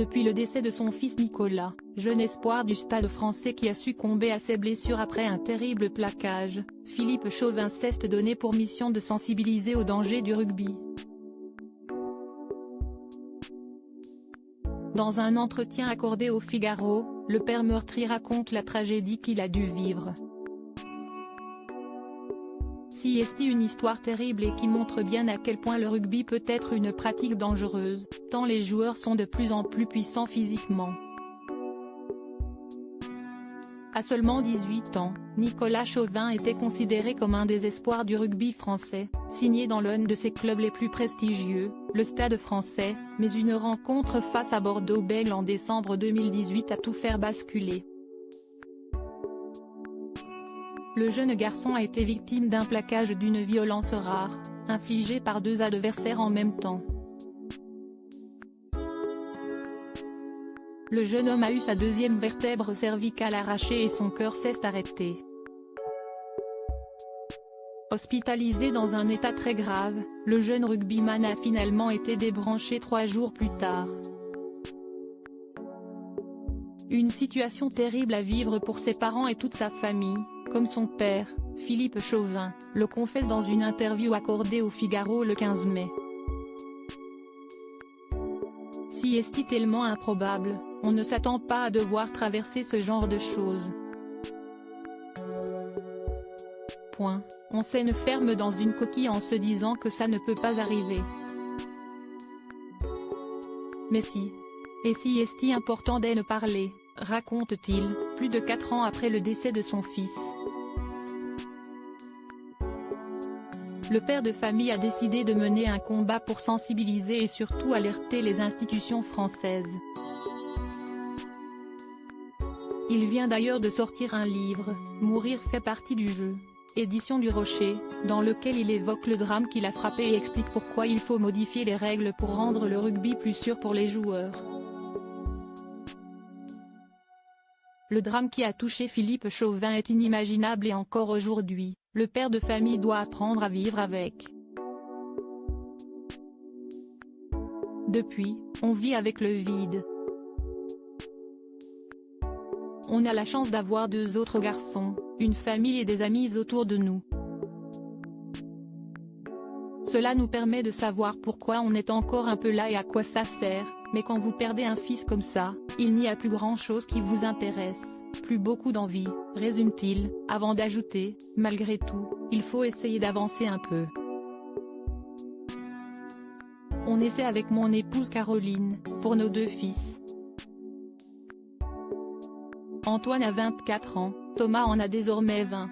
Depuis le décès de son fils Nicolas, jeune espoir du Stade français qui a succombé à ses blessures après un terrible plaquage, Philippe Chauvin s'est donné pour mission de sensibiliser aux dangers du rugby. Dans un entretien accordé au Figaro, le père meurtri raconte la tragédie qu'il a dû vivre. C'est une histoire terrible et qui montre bien à quel point le rugby peut être une pratique dangereuse, tant les joueurs sont de plus en plus puissants physiquement. À seulement 18 ans, Nicolas Chauvin était considéré comme un des espoirs du rugby français, signé dans l'un de ses clubs les plus prestigieux, le Stade français, mais une rencontre face à Bordeaux-Bègles en décembre 2018 a tout fait basculer. Le jeune garçon a été victime d'un plaquage d'une violence rare, infligée par deux adversaires en même temps. Le jeune homme a eu sa deuxième vertèbre cervicale arrachée et son cœur s'est arrêté. Hospitalisé dans un état très grave, le jeune rugbyman a finalement été débranché 3 jours plus tard. Une situation terrible à vivre pour ses parents et toute sa famille, comme son père, Philippe Chauvin, le confesse dans une interview accordée au Figaro le 15 mai. C'est tellement improbable, on ne s'attend pas à devoir traverser ce genre de choses. On s'enferme dans une coquille en se disant que ça ne peut pas arriver. Mais si. Et c'est important d'en parler, raconte-t-il, plus de 4 ans après le décès de son fils. Le père de famille a décidé de mener un combat pour sensibiliser et surtout alerter les institutions françaises. Il vient d'ailleurs de sortir un livre, Mourir fait partie du jeu, édition du Rocher, dans lequel il évoque le drame qui l'a frappé et explique pourquoi il faut modifier les règles pour rendre le rugby plus sûr pour les joueurs. Le drame qui a touché Philippe Chauvin est inimaginable et encore aujourd'hui, le père de famille doit apprendre à vivre avec. Depuis, on vit avec le vide. On a la chance d'avoir 2 autres garçons, une famille et des amis autour de nous. Cela nous permet de savoir pourquoi on est encore un peu là et à quoi ça sert, mais quand vous perdez un fils comme ça, il n'y a plus grand-chose qui vous intéresse, plus beaucoup d'envie, résume-t-il, avant d'ajouter, malgré tout, il faut essayer d'avancer un peu. On essaie avec mon épouse Caroline, pour nos 2 fils. Antoine a 24 ans, Thomas en a désormais 20.